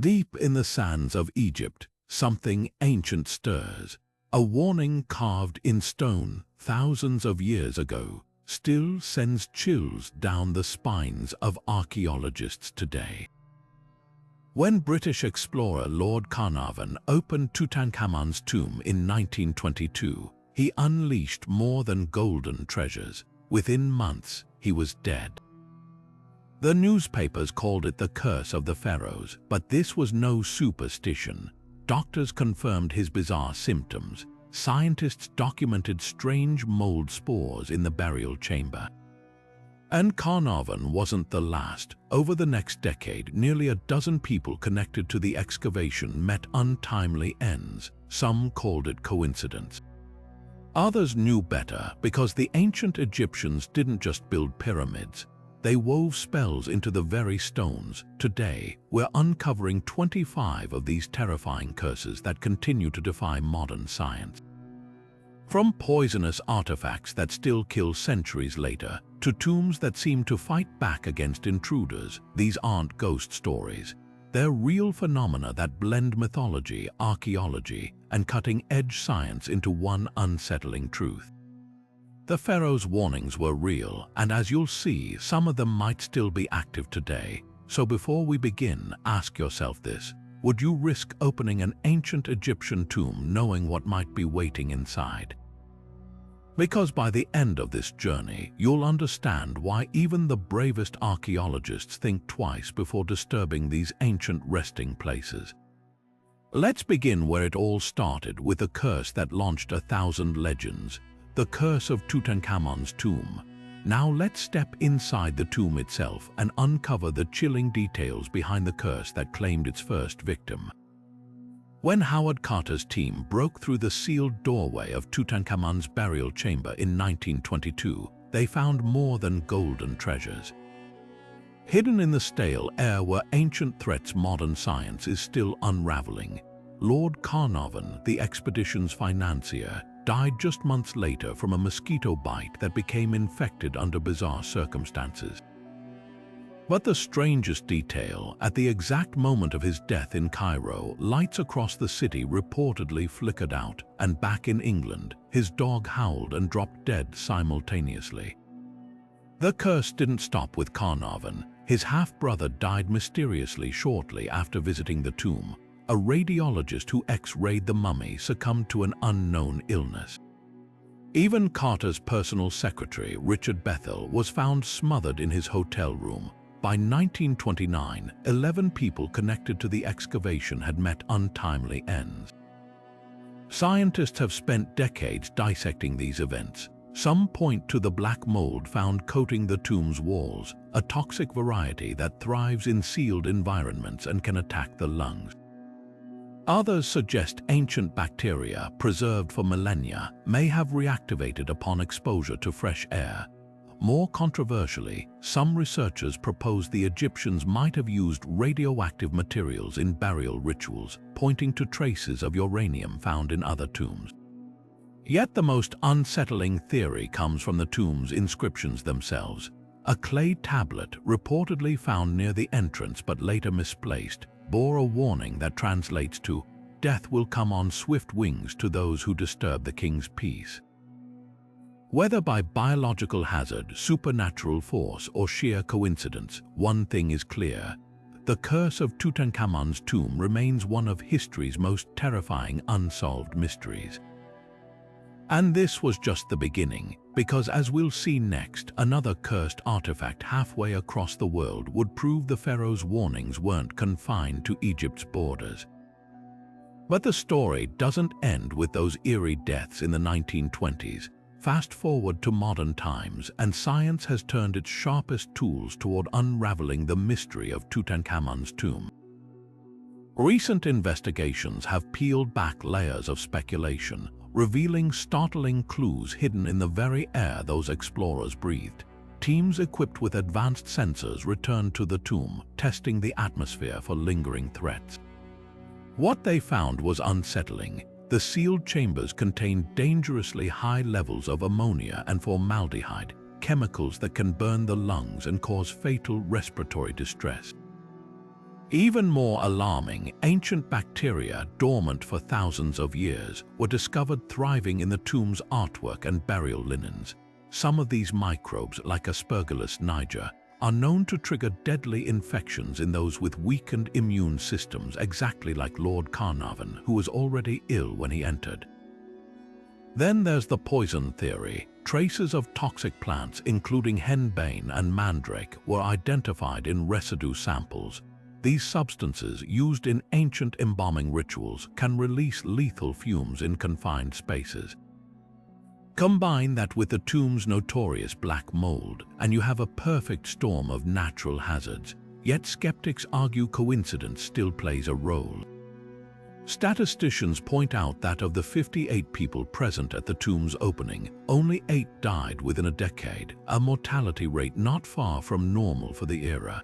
Deep in the sands of Egypt, something ancient stirs. A warning carved in stone thousands of years ago still sends chills down the spines of archaeologists today. When British explorer Lord Carnarvon opened Tutankhamun's tomb in 1922, he unleashed more than golden treasures. Within months, he was dead. The newspapers called it the curse of the Pharaohs, but this was no superstition. Doctors confirmed his bizarre symptoms. Scientists documented strange mold spores in the burial chamber. And Carnarvon wasn't the last. Over the next decade, nearly a dozen people connected to the excavation met untimely ends. Some called it coincidence. Others knew better, because the ancient Egyptians didn't just build pyramids. They wove spells into the very stones. Today, we're uncovering 25 of these terrifying curses that continue to defy modern science. From poisonous artifacts that still kill centuries later, to tombs that seem to fight back against intruders, these aren't ghost stories. They're real phenomena that blend mythology, archaeology, and cutting-edge science into one unsettling truth. The Pharaohs' warnings were real, and as you'll see, some of them might still be active today. So before we begin, ask yourself this: would you risk opening an ancient Egyptian tomb knowing what might be waiting inside? Because by the end of this journey, you'll understand why even the bravest archaeologists think twice before disturbing these ancient resting places. Let's begin where it all started, with a curse that launched 1,000 legends. The curse of Tutankhamun's tomb. Now let's step inside the tomb itself and uncover the chilling details behind the curse that claimed its first victim. When Howard Carter's team broke through the sealed doorway of Tutankhamun's burial chamber in 1922, they found more than golden treasures. Hidden in the stale air were ancient threats modern science is still unraveling. Lord Carnarvon, the expedition's financier, died just months later from a mosquito bite that became infected under bizarre circumstances. But the strangest detail, at the exact moment of his death in Cairo, lights across the city reportedly flickered out, and back in England, his dog howled and dropped dead simultaneously. The curse didn't stop with Carnarvon. His half-brother died mysteriously shortly after visiting the tomb. A radiologist who X-rayed the mummy succumbed to an unknown illness. Even Carter's personal secretary, Richard Bethel, was found smothered in his hotel room. By 1929, 11 people connected to the excavation had met untimely ends. Scientists have spent decades dissecting these events. Some point to the black mold found coating the tomb's walls, a toxic variety that thrives in sealed environments and can attack the lungs. Others suggest ancient bacteria, preserved for millennia, may have reactivated upon exposure to fresh air. More controversially, some researchers propose the Egyptians might have used radioactive materials in burial rituals, pointing to traces of uranium found in other tombs. Yet the most unsettling theory comes from the tomb's inscriptions themselves. A clay tablet, reportedly found near the entrance but later misplaced, bore a warning that translates to, "Death will come on swift wings to those who disturb the king's peace." Whether by biological hazard, supernatural force, or sheer coincidence, one thing is clear: the curse of Tutankhamun's tomb remains one of history's most terrifying unsolved mysteries. And this was just the beginning, because as we'll see next, another cursed artifact halfway across the world would prove the Pharaohs' warnings weren't confined to Egypt's borders. But the story doesn't end with those eerie deaths in the 1920s. Fast forward to modern times, and science has turned its sharpest tools toward unraveling the mystery of Tutankhamun's tomb. Recent investigations have peeled back layers of speculation, revealing startling clues hidden in the very air those explorers breathed. Teams equipped with advanced sensors returned to the tomb, testing the atmosphere for lingering threats. What they found was unsettling. The sealed chambers contained dangerously high levels of ammonia and formaldehyde, chemicals that can burn the lungs and cause fatal respiratory distress. Even more alarming, ancient bacteria, dormant for thousands of years, were discovered thriving in the tomb's artwork and burial linens. Some of these microbes, like Aspergillus niger, are known to trigger deadly infections in those with weakened immune systems, exactly like Lord Carnarvon, who was already ill when he entered. Then there's the poison theory. Traces of toxic plants, including henbane and mandrake, were identified in residue samples. These substances, used in ancient embalming rituals, can release lethal fumes in confined spaces. Combine that with the tomb's notorious black mold, and you have a perfect storm of natural hazards. Yet skeptics argue coincidence still plays a role. Statisticians point out that of the 58 people present at the tomb's opening, only 8 died within a decade, a mortality rate not far from normal for the era.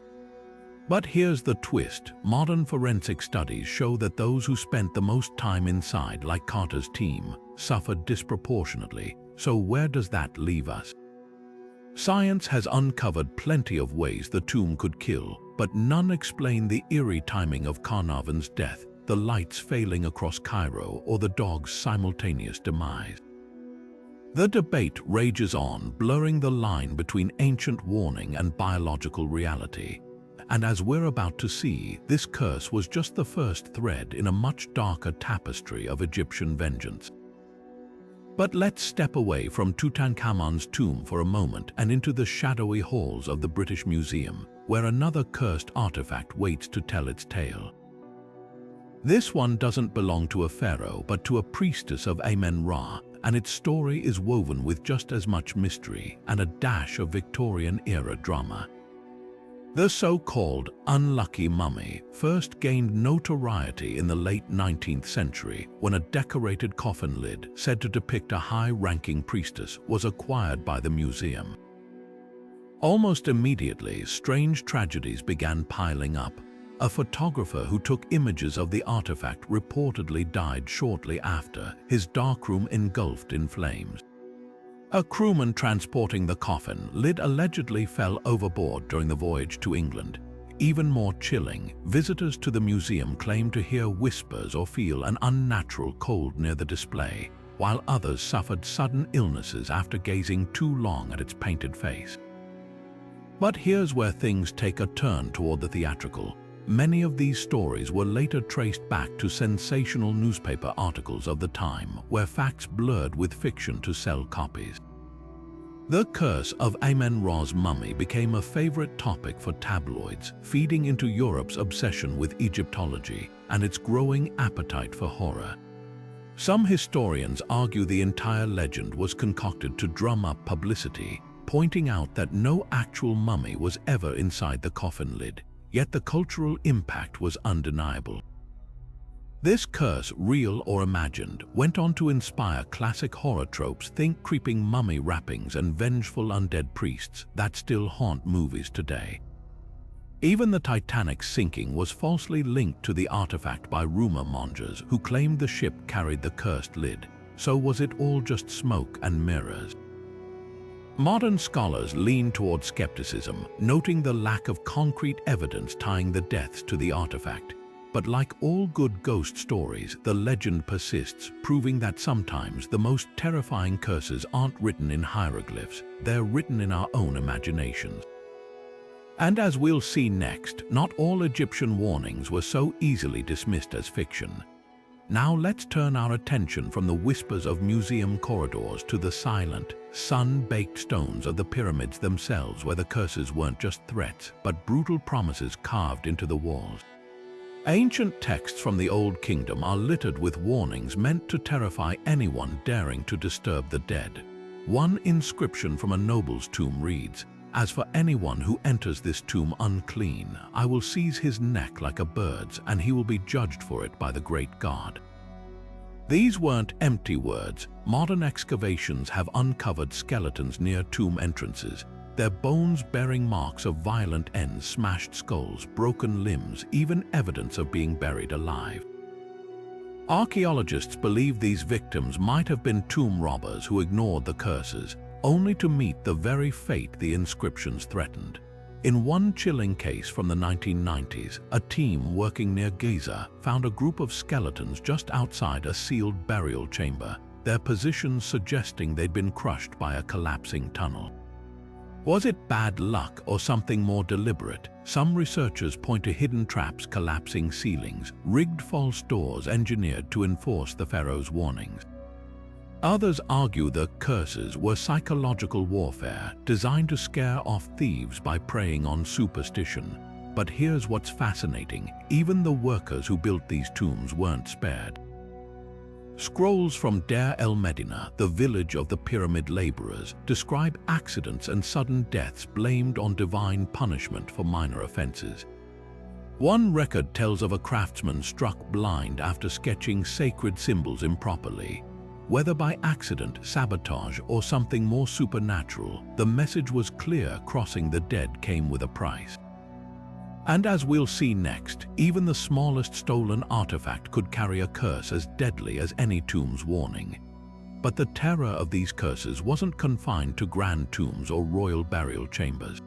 But here's the twist. Modern forensic studies show that those who spent the most time inside, like Carter's team, suffered disproportionately. So where does that leave us? Science has uncovered plenty of ways the tomb could kill, but none explain the eerie timing of Carnarvon's death, the lights failing across Cairo, or the dog's simultaneous demise. The debate rages on, blurring the line between ancient warning and biological reality. And as we're about to see, this curse was just the first thread in a much darker tapestry of Egyptian vengeance. But let's step away from Tutankhamun's tomb for a moment and into the shadowy halls of the British Museum, where another cursed artifact waits to tell its tale. This one doesn't belong to a pharaoh, but to a priestess of Amen-Ra, and its story is woven with just as much mystery and a dash of Victorian-era drama. The so-called unlucky mummy first gained notoriety in the late 19th century when a decorated coffin lid, said to depict a high-ranking priestess, was acquired by the museum. Almost immediately, strange tragedies began piling up. A photographer who took images of the artifact reportedly died shortly after, his darkroom engulfed in flames. A crewman transporting the coffin lid allegedly fell overboard during the voyage to England. Even more chilling, visitors to the museum claim to hear whispers or feel an unnatural cold near the display, while others suffered sudden illnesses after gazing too long at its painted face. But here's where things take a turn toward the theatrical. Many of these stories were later traced back to sensational newspaper articles of the time, where facts blurred with fiction to sell copies. The curse of Amen-Ra's mummy became a favorite topic for tabloids, feeding into Europe's obsession with Egyptology and its growing appetite for horror. Some historians argue the entire legend was concocted to drum up publicity, pointing out that no actual mummy was ever inside the coffin lid. Yet the cultural impact was undeniable. This curse, real or imagined, went on to inspire classic horror tropes, think creeping mummy wrappings and vengeful undead priests, that still haunt movies today. Even the Titanic's sinking was falsely linked to the artifact by rumor mongers who claimed the ship carried the cursed lid. So was it all just smoke and mirrors? Modern scholars lean toward skepticism, noting the lack of concrete evidence tying the deaths to the artifact. But like all good ghost stories, the legend persists, proving that sometimes the most terrifying curses aren't written in hieroglyphs, they're written in our own imaginations. And as we'll see next, not all Egyptian warnings were so easily dismissed as fiction. Now let's turn our attention from the whispers of museum corridors to the silent, sun-baked stones of the pyramids themselves, where the curses weren't just threats, but brutal promises carved into the walls. Ancient texts from the Old Kingdom are littered with warnings meant to terrify anyone daring to disturb the dead. One inscription from a noble's tomb reads, "As for anyone who enters this tomb unclean, I will seize his neck like a bird's, and he will be judged for it by the great God." These weren't empty words. Modern excavations have uncovered skeletons near tomb entrances, their bones bearing marks of violent ends, smashed skulls, broken limbs, even evidence of being buried alive. Archaeologists believe these victims might have been tomb robbers who ignored the curses, only to meet the very fate the inscriptions threatened. In one chilling case from the 1990s, a team working near Giza found a group of skeletons just outside a sealed burial chamber, their positions suggesting they'd been crushed by a collapsing tunnel. Was it bad luck or something more deliberate? Some researchers point to hidden traps, collapsing ceilings, rigged false doors engineered to enforce the pharaoh's warnings. Others argue the curses were psychological warfare designed to scare off thieves by preying on superstition. But here's what's fascinating: even the workers who built these tombs weren't spared. Scrolls from Deir el-Medina, the village of the pyramid laborers, describe accidents and sudden deaths blamed on divine punishment for minor offenses. One record tells of a craftsman struck blind after sketching sacred symbols improperly. Whether by accident, sabotage, or something more supernatural, the message was clear: crossing the dead came with a price. And as we'll see next, even the smallest stolen artifact could carry a curse as deadly as any tomb's warning. But the terror of these curses wasn't confined to grand tombs or royal burial chambers.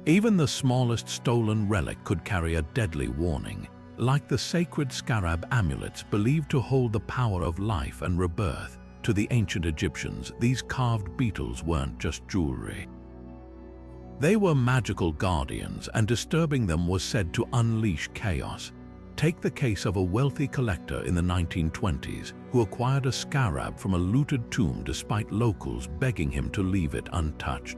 Even the smallest stolen relic could carry a deadly warning. Like the sacred scarab amulets believed to hold the power of life and rebirth, to the ancient Egyptians, these carved beetles weren't just jewelry. They were magical guardians, and disturbing them was said to unleash chaos. Take the case of a wealthy collector in the 1920s who acquired a scarab from a looted tomb despite locals begging him to leave it untouched.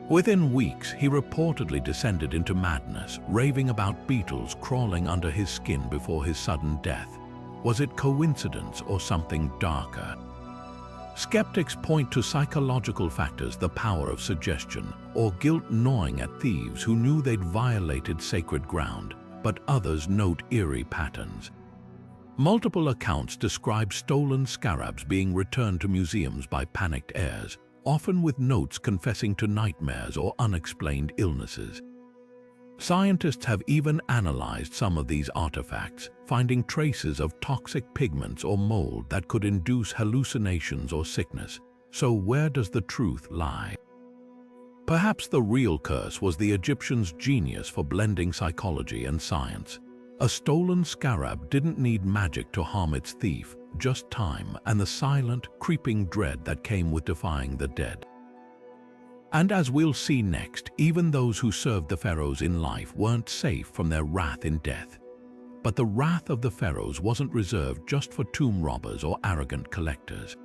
Within weeks, he reportedly descended into madness, raving about beetles crawling under his skin before his sudden death. Was it coincidence or something darker? Skeptics point to psychological factors, the power of suggestion, or guilt gnawing at thieves who knew they'd violated sacred ground, but others note eerie patterns. Multiple accounts describe stolen scarabs being returned to museums by panicked heirs, often with notes confessing to nightmares or unexplained illnesses. Scientists have even analyzed some of these artifacts, finding traces of toxic pigments or mold that could induce hallucinations or sickness. So where does the truth lie? Perhaps the real curse was the Egyptians' genius for blending psychology and science. A stolen scarab didn't need magic to harm its thief, just time and the silent, creeping dread that came with defying the dead. And as we'll see next, even those who served the pharaohs in life weren't safe from their wrath in death. But the wrath of the pharaohs wasn't reserved just for tomb robbers or arrogant collectors.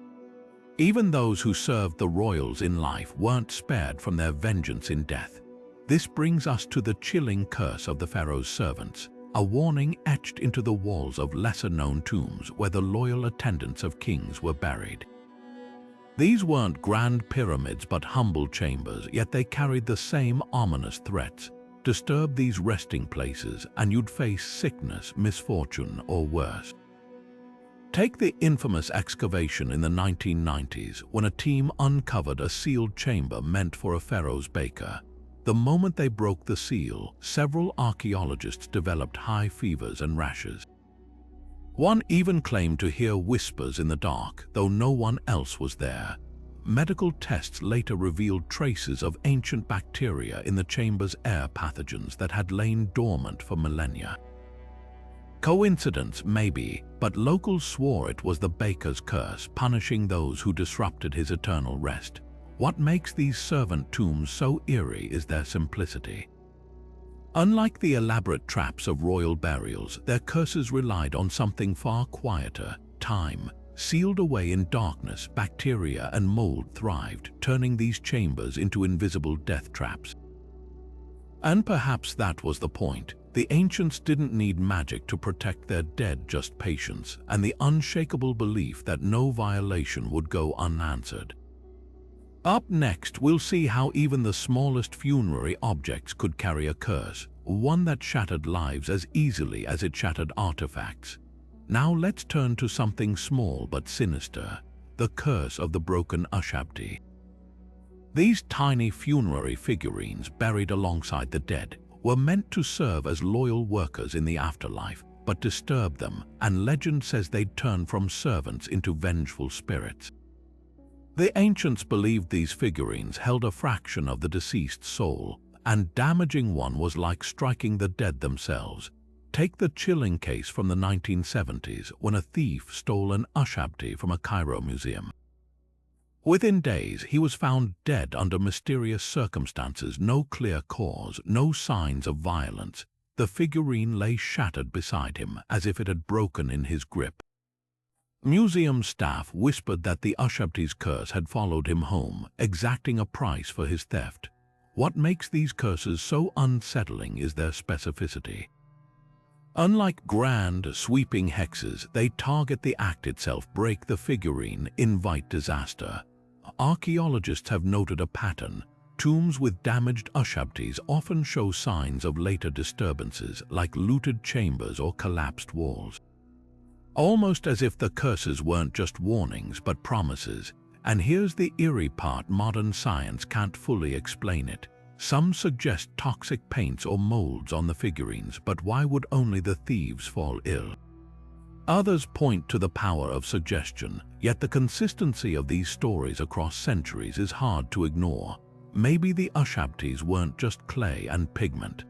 Even those who served the royals in life weren't spared from their vengeance in death. This brings us to the chilling curse of the pharaoh's servants, a warning etched into the walls of lesser-known tombs where the loyal attendants of kings were buried. These weren't grand pyramids but humble chambers, yet they carried the same ominous threats. Disturb these resting places and you'd face sickness, misfortune, or worse. Take the infamous excavation in the 1990s when a team uncovered a sealed chamber meant for a pharaoh's baker. The moment they broke the seal, several archaeologists developed high fevers and rashes. One even claimed to hear whispers in the dark, though no one else was there. Medical tests later revealed traces of ancient bacteria in the chamber's air pathogens that had lain dormant for millennia. Coincidence, maybe, but locals swore it was the baker's curse, punishing those who disrupted his eternal rest. What makes these servant tombs so eerie is their simplicity. Unlike the elaborate traps of royal burials, their curses relied on something far quieter: time. Sealed away in darkness, bacteria and mold thrived, turning these chambers into invisible death traps. And perhaps that was the point. The ancients didn't need magic to protect their dead, just patience and the unshakable belief that no violation would go unanswered. Up next, we'll see how even the smallest funerary objects could carry a curse, one that shattered lives as easily as it shattered artifacts. Now let's turn to something small but sinister: the curse of the broken Ushabti. These tiny funerary figurines buried alongside the dead were meant to serve as loyal workers in the afterlife, but disturb them, and legend says they'd turn from servants into vengeful spirits. The ancients believed these figurines held a fraction of the deceased's soul, and damaging one was like striking the dead themselves. Take the chilling case from the 1970s when a thief stole an Ushabti from a Cairo museum. Within days, he was found dead under mysterious circumstances, no clear cause, no signs of violence. The figurine lay shattered beside him, as if it had broken in his grip. Museum staff whispered that the Ushabti's curse had followed him home, exacting a price for his theft. What makes these curses so unsettling is their specificity. Unlike grand, sweeping hexes, they target the act itself, break the figurine, invite disaster. Archaeologists have noted a pattern. Tombs with damaged Ushabtis often show signs of later disturbances, like looted chambers or collapsed walls. Almost as if the curses weren't just warnings but promises. And here's the eerie part: modern science can't fully explain it. Some suggest toxic paints or molds on the figurines, but why would only the thieves fall ill? Others point to the power of suggestion, yet the consistency of these stories across centuries is hard to ignore. Maybe the Ushabtis weren't just clay and pigment.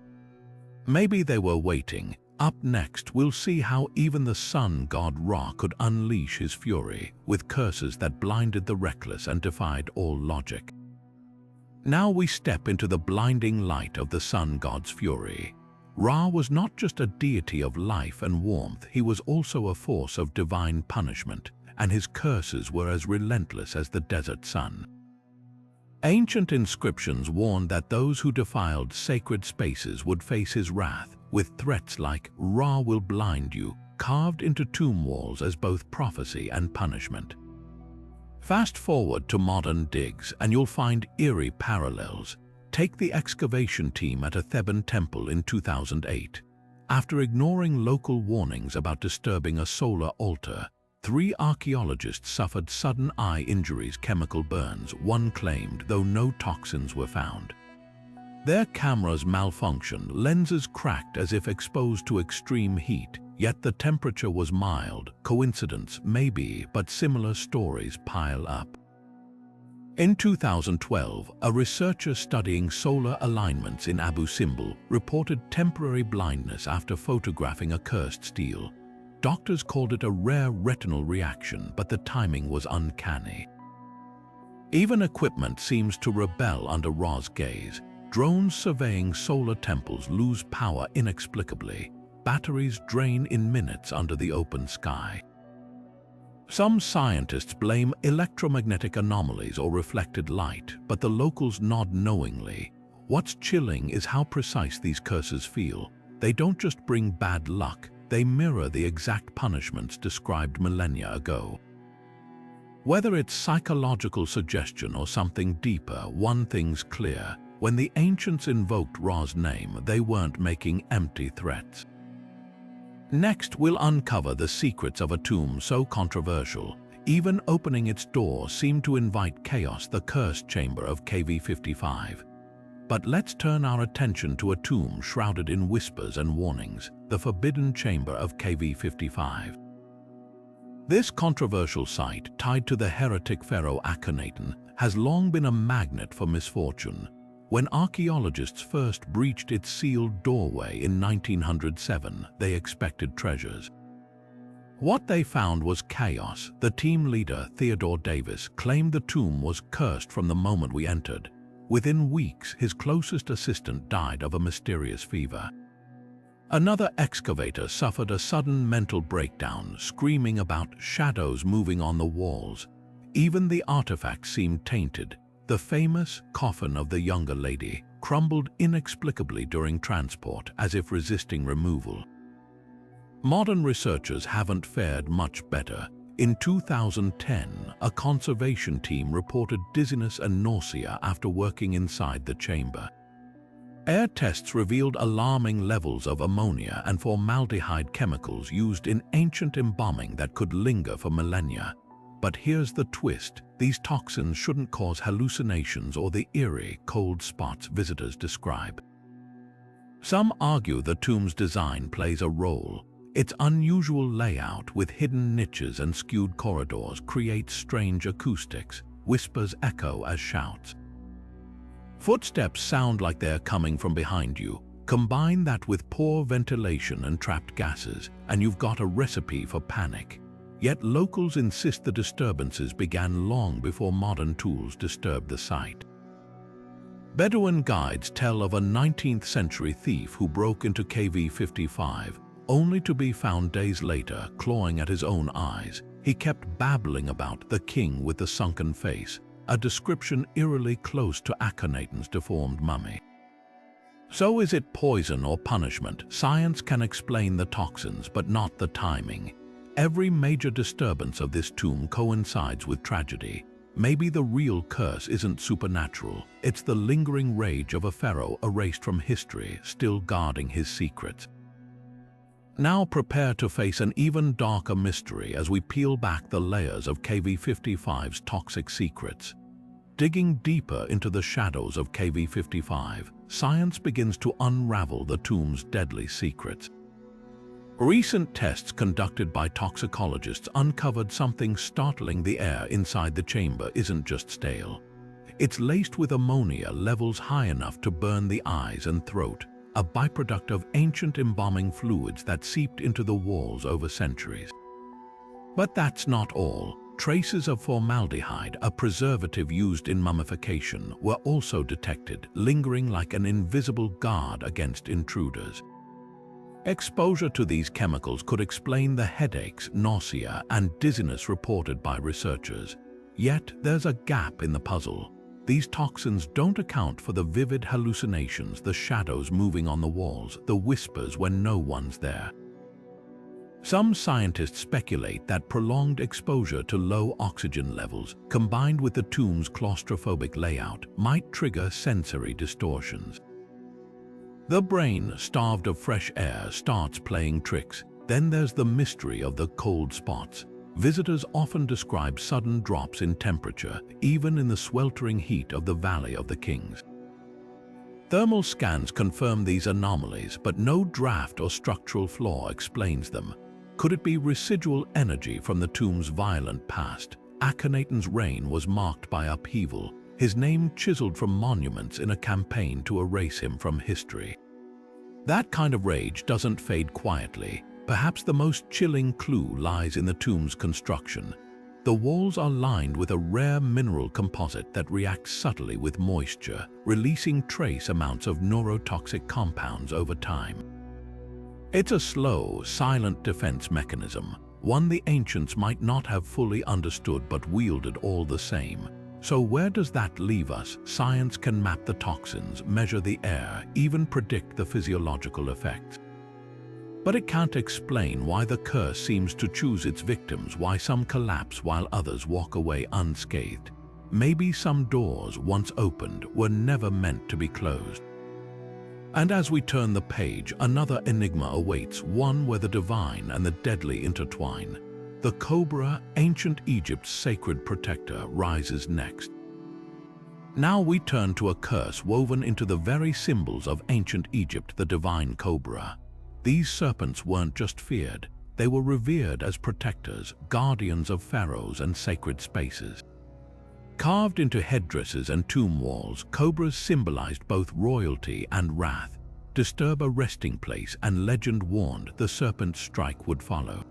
Maybe they were waiting. Up next, we'll see how even the sun god Ra could unleash his fury, with curses that blinded the reckless and defied all logic. Now we step into the blinding light of the sun god's fury. Ra was not just a deity of life and warmth, he was also a force of divine punishment, and his curses were as relentless as the desert sun. Ancient inscriptions warned that those who defiled sacred spaces would face his wrath, with threats like "Ra will blind you" carved into tomb walls as both prophecy and punishment. Fast forward to modern digs and you'll find eerie parallels. Take the excavation team at a Theban temple in 2008. After ignoring local warnings about disturbing a solar altar, 3 archaeologists suffered sudden eye injuries, chemical burns, one claimed, though no toxins were found. Their cameras malfunctioned, lenses cracked as if exposed to extreme heat, yet the temperature was mild. Coincidence? Maybe, but similar stories pile up. In 2012, a researcher studying solar alignments in Abu Simbel reported temporary blindness after photographing a cursed stele. Doctors called it a rare retinal reaction, but the timing was uncanny. Even equipment seems to rebel under Ra's gaze. Drones surveying solar temples lose power inexplicably. Batteries drain in minutes under the open sky. Some scientists blame electromagnetic anomalies or reflected light, but the locals nod knowingly. What's chilling is how precise these curses feel. They don't just bring bad luck, they mirror the exact punishments described millennia ago. Whether it's psychological suggestion or something deeper, one thing's clear: when the ancients invoked Ra's name, they weren't making empty threats. Next, we'll uncover the secrets of a tomb so controversial, even opening its door seemed to invite chaos, the cursed chamber of KV55. But let's turn our attention to a tomb shrouded in whispers and warnings, the Forbidden Chamber of KV55. This controversial site, tied to the heretic pharaoh Akhenaten, has long been a magnet for misfortune. When archaeologists first breached its sealed doorway in 1907, they expected treasures. What they found was chaos. The team leader, Theodore Davis, claimed the tomb was cursed from the moment we entered. Within weeks, his closest assistant died of a mysterious fever. Another excavator suffered a sudden mental breakdown, screaming about shadows moving on the walls. Even the artifacts seemed tainted. The famous coffin of the younger lady crumbled inexplicably during transport, as if resisting removal. Modern researchers haven't fared much better. In 2010, a conservation team reported dizziness and nausea after working inside the chamber. Air tests revealed alarming levels of ammonia and formaldehyde chemicals used in ancient embalming that could linger for millennia. But here's the twist: these toxins shouldn't cause hallucinations or the eerie, cold spots visitors describe. Some argue the tomb's design plays a role. Its unusual layout with hidden niches and skewed corridors creates strange acoustics. Whispers echo as shouts. Footsteps sound like they're coming from behind you. Combine that with poor ventilation and trapped gases, and you've got a recipe for panic. Yet locals insist the disturbances began long before modern tools disturbed the site. Bedouin guides tell of a 19th century thief who broke into KV55, only to be found days later clawing at his own eyes. He kept babbling about the king with the sunken face, a description eerily close to Akhenaten's deformed mummy. So is it poison or punishment? Science can explain the toxins, but not the timing. Every major disturbance of this tomb coincides with tragedy. Maybe the real curse isn't supernatural. It's the lingering rage of a pharaoh erased from history, still guarding his secrets. Now prepare to face an even darker mystery as we peel back the layers of KV55's toxic secrets. Digging deeper into the shadows of KV55, science begins to unravel the tomb's deadly secrets. Recent tests conducted by toxicologists uncovered something startling. The air inside the chamber isn't just stale. It's laced with ammonia levels high enough to burn the eyes and throat, a byproduct of ancient embalming fluids that seeped into the walls over centuries. But that's not all. Traces of formaldehyde, a preservative used in mummification, were also detected, lingering like an invisible guard against intruders. Exposure to these chemicals could explain the headaches, nausea, and dizziness reported by researchers. Yet there's a gap in the puzzle. These toxins don't account for the vivid hallucinations, the shadows moving on the walls, the whispers when no one's there. Some scientists speculate that prolonged exposure to low oxygen levels, combined with the tomb's claustrophobic layout, might trigger sensory distortions. The brain, starved of fresh air, starts playing tricks. Then there's the mystery of the cold spots. Visitors often describe sudden drops in temperature, even in the sweltering heat of the Valley of the Kings. Thermal scans confirm these anomalies, but no draft or structural flaw explains them. Could it be residual energy from the tomb's violent past? Akhenaten's reign was marked by upheaval, his name chiseled from monuments in a campaign to erase him from history. That kind of rage doesn't fade quietly. Perhaps the most chilling clue lies in the tomb's construction. The walls are lined with a rare mineral composite that reacts subtly with moisture, releasing trace amounts of neurotoxic compounds over time. It's a slow, silent defense mechanism, one the ancients might not have fully understood but wielded all the same. So where does that leave us? Science can map the toxins, measure the air, even predict the physiological effects. But it can't explain why the curse seems to choose its victims, why some collapse while others walk away unscathed. Maybe some doors, once opened, were never meant to be closed. And as we turn the page, another enigma awaits, one where the divine and the deadly intertwine. The cobra, ancient Egypt's sacred protector, rises next. Now we turn to a curse woven into the very symbols of ancient Egypt, the divine cobra. These serpents weren't just feared, they were revered as protectors, guardians of pharaohs and sacred spaces. Carved into headdresses and tomb walls, cobras symbolized both royalty and wrath. Disturb a resting place and legend warned the serpent's strike would follow.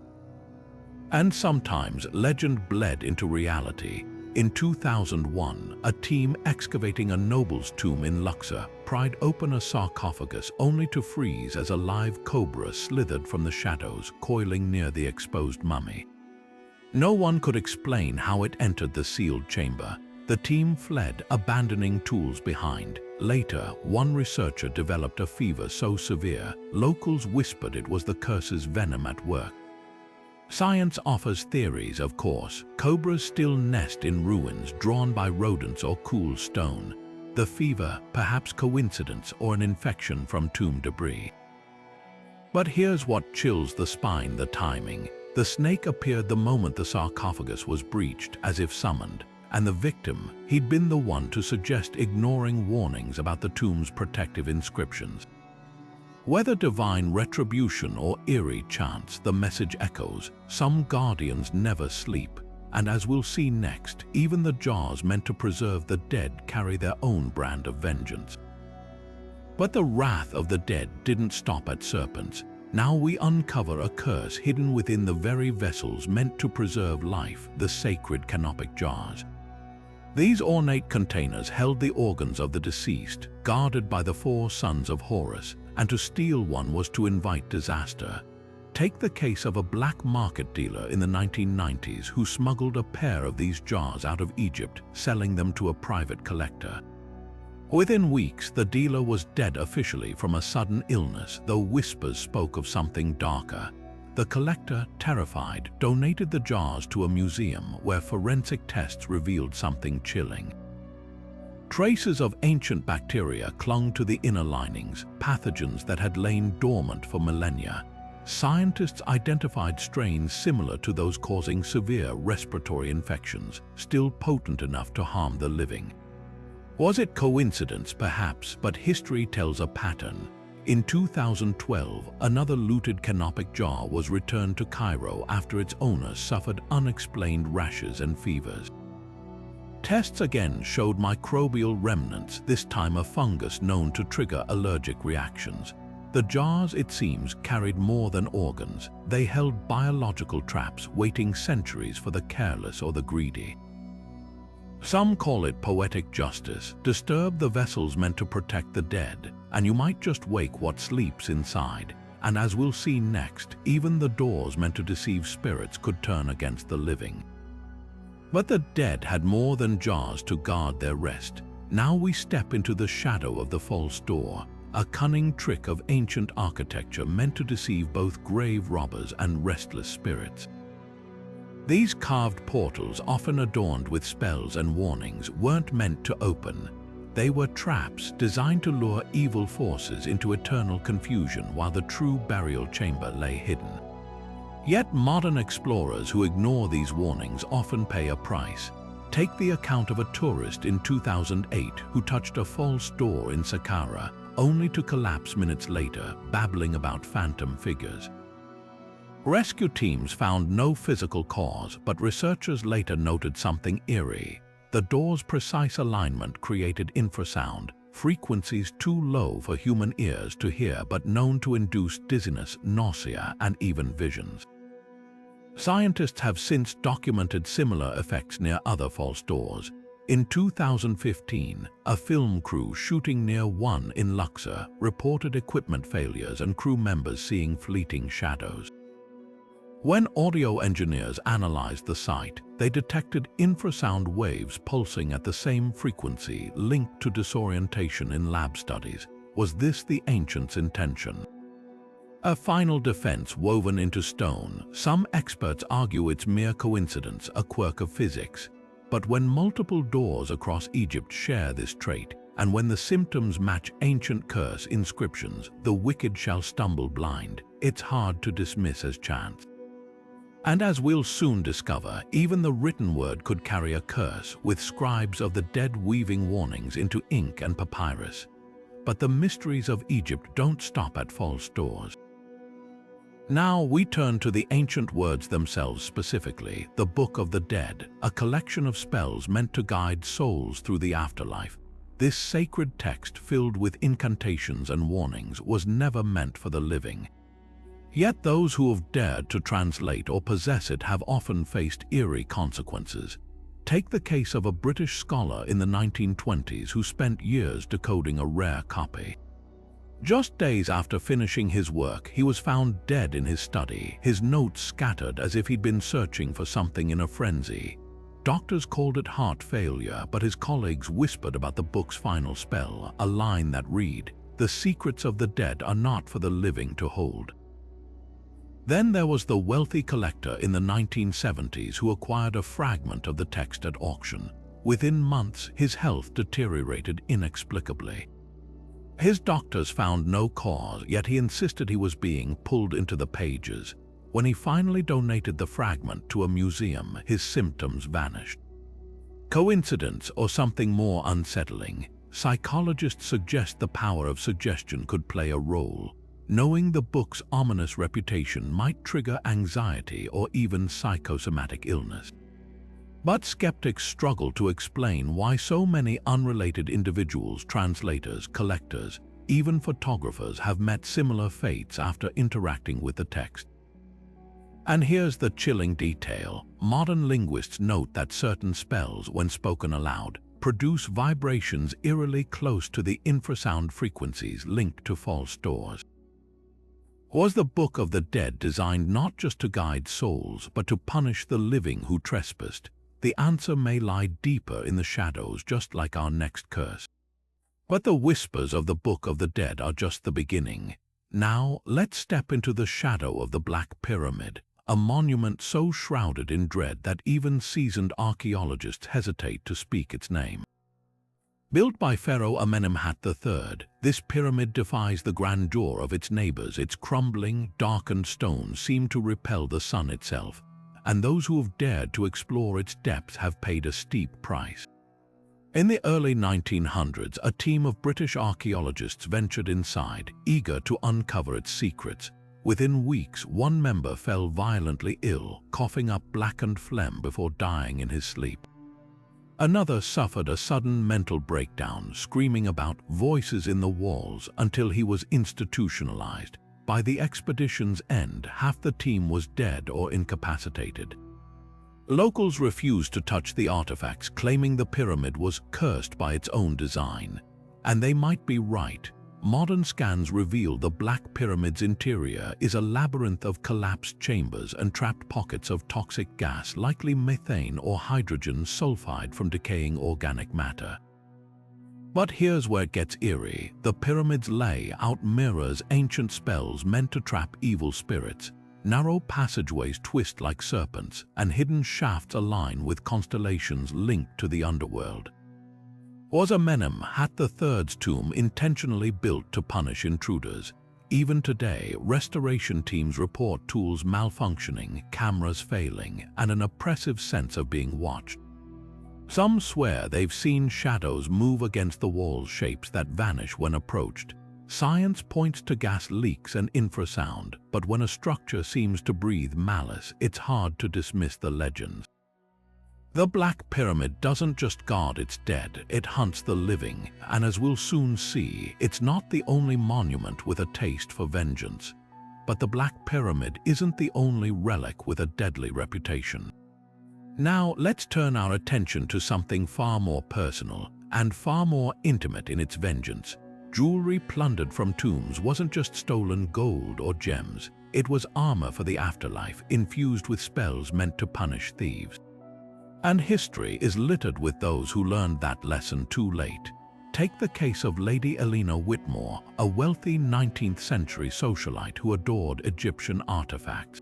And sometimes legend bled into reality. In 2001, a team excavating a noble's tomb in Luxor pried open a sarcophagus only to freeze as a live cobra slithered from the shadows, coiling near the exposed mummy. No one could explain how it entered the sealed chamber. The team fled, abandoning tools behind. Later, one researcher developed a fever so severe, locals whispered it was the curse's venom at work. Science offers theories, of course. Cobras still nest in ruins drawn by rodents or cool stone. The fever, perhaps coincidence or an infection from tomb debris. But here's what chills the spine: the timing. The snake appeared the moment the sarcophagus was breached, as if summoned. And the victim, he'd been the one to suggest ignoring warnings about the tomb's protective inscriptions. Whether divine retribution or eerie chance, the message echoes: some guardians never sleep. And as we'll see next, even the jars meant to preserve the dead carry their own brand of vengeance. But the wrath of the dead didn't stop at serpents. Now we uncover a curse hidden within the very vessels meant to preserve life, the sacred canopic jars. These ornate containers held the organs of the deceased, guarded by the 4 sons of Horus, and to steal one was to invite disaster. Take the case of a black market dealer in the 1990s who smuggled a pair of these jars out of Egypt, selling them to a private collector. Within weeks, the dealer was dead officially from a sudden illness, though whispers spoke of something darker. The collector, terrified, donated the jars to a museum where forensic tests revealed something chilling. Traces of ancient bacteria clung to the inner linings, pathogens that had lain dormant for millennia. Scientists identified strains similar to those causing severe respiratory infections, still potent enough to harm the living. Was it coincidence, perhaps, but history tells a pattern. In 2012, another looted canopic jar was returned to Cairo after its owner suffered unexplained rashes and fevers. Tests again showed microbial remnants, this time a fungus known to trigger allergic reactions. The jars, it seems, carried more than organs. They held biological traps waiting centuries for the careless or the greedy. Some call it poetic justice. Disturb the vessels meant to protect the dead, and you might just wake what sleeps inside. And as we'll see next, even the doors meant to deceive spirits could turn against the living. But the dead had more than jars to guard their rest. Now we step into the shadow of the false door, a cunning trick of ancient architecture meant to deceive both grave robbers and restless spirits. These carved portals, often adorned with spells and warnings, weren't meant to open. They were traps designed to lure evil forces into eternal confusion while the true burial chamber lay hidden. Yet modern explorers who ignore these warnings often pay a price. Take the account of a tourist in 2008 who touched a false door in Saqqara, only to collapse minutes later, babbling about phantom figures. Rescue teams found no physical cause, but researchers later noted something eerie. The door's precise alignment created infrasound, frequencies too low for human ears to hear but known to induce dizziness, nausea, and even visions. Scientists have since documented similar effects near other false doors. In 2015, a film crew shooting near one in Luxor reported equipment failures and crew members seeing fleeting shadows. When audio engineers analyzed the site, they detected infrasound waves pulsing at the same frequency linked to disorientation in lab studies. Was this the ancients' intention? A final defense woven into stone. Some experts argue it's mere coincidence, a quirk of physics. But when multiple doors across Egypt share this trait, and when the symptoms match ancient curse inscriptions, the wicked shall stumble blind, it's hard to dismiss as chance. And as we'll soon discover, even the written word could carry a curse, with scribes of the dead weaving warnings into ink and papyrus. But the mysteries of Egypt don't stop at false doors. Now we turn to the ancient words themselves, specifically the Book of the Dead, a collection of spells meant to guide souls through the afterlife. This sacred text, filled with incantations and warnings, was never meant for the living. Yet those who have dared to translate or possess it have often faced eerie consequences. Take the case of a British scholar in the 1920s who spent years decoding a rare copy. Just days after finishing his work, he was found dead in his study, his notes scattered as if he'd been searching for something in a frenzy. Doctors called it heart failure, but his colleagues whispered about the book's final spell, a line that read, "The secrets of the dead are not for the living to hold." Then there was the wealthy collector in the 1970s who acquired a fragment of the text at auction. Within months, his health deteriorated inexplicably. His doctors found no cause, yet he insisted he was being pulled into the pages. When he finally donated the fragment to a museum, his symptoms vanished. Coincidence or something more unsettling? Psychologists suggest the power of suggestion could play a role. Knowing the book's ominous reputation might trigger anxiety or even psychosomatic illness. But skeptics struggle to explain why so many unrelated individuals, translators, collectors, even photographers have met similar fates after interacting with the text. And here's the chilling detail. Modern linguists note that certain spells, when spoken aloud, produce vibrations eerily close to the infrasound frequencies linked to false doors. Was the Book of the Dead designed not just to guide souls, but to punish the living who trespassed? The answer may lie deeper in the shadows, just like our next curse. But the whispers of the Book of the Dead are just the beginning. Now, let's step into the shadow of the Black Pyramid, a monument so shrouded in dread that even seasoned archaeologists hesitate to speak its name. Built by Pharaoh Amenemhat III, this pyramid defies the grandeur of its neighbors. Its crumbling, darkened stones seem to repel the sun itself, and those who have dared to explore its depths have paid a steep price. In the early 1900s, a team of British archaeologists ventured inside, eager to uncover its secrets. Within weeks, one member fell violently ill, coughing up blackened phlegm before dying in his sleep. Another suffered a sudden mental breakdown, screaming about voices in the walls until he was institutionalized. By the expedition's end, half the team was dead or incapacitated. Locals refused to touch the artifacts, claiming the pyramid was cursed by its own design. And they might be right. Modern scans reveal the Black Pyramid's interior is a labyrinth of collapsed chambers and trapped pockets of toxic gas, likely methane or hydrogen sulfide from decaying organic matter. But here's where it gets eerie. The pyramid's layout mirrors ancient spells meant to trap evil spirits. Narrow passageways twist like serpents, and hidden shafts align with constellations linked to the underworld. Was Amenemhat III's tomb intentionally built to punish intruders? Even today, restoration teams report tools malfunctioning, cameras failing, and an oppressive sense of being watched. Some swear they've seen shadows move against the walls, shapes that vanish when approached. Science points to gas leaks and infrasound, but when a structure seems to breathe malice, it's hard to dismiss the legends. The Black Pyramid doesn't just guard its dead, it hunts the living, and as we'll soon see, it's not the only monument with a taste for vengeance. But the Black Pyramid isn't the only relic with a deadly reputation. Now, let's turn our attention to something far more personal and far more intimate in its vengeance. Jewelry plundered from tombs wasn't just stolen gold or gems, it was armor for the afterlife, infused with spells meant to punish thieves. And history is littered with those who learned that lesson too late. Take the case of Lady Elena Whitmore, a wealthy 19th century socialite who adored Egyptian artifacts.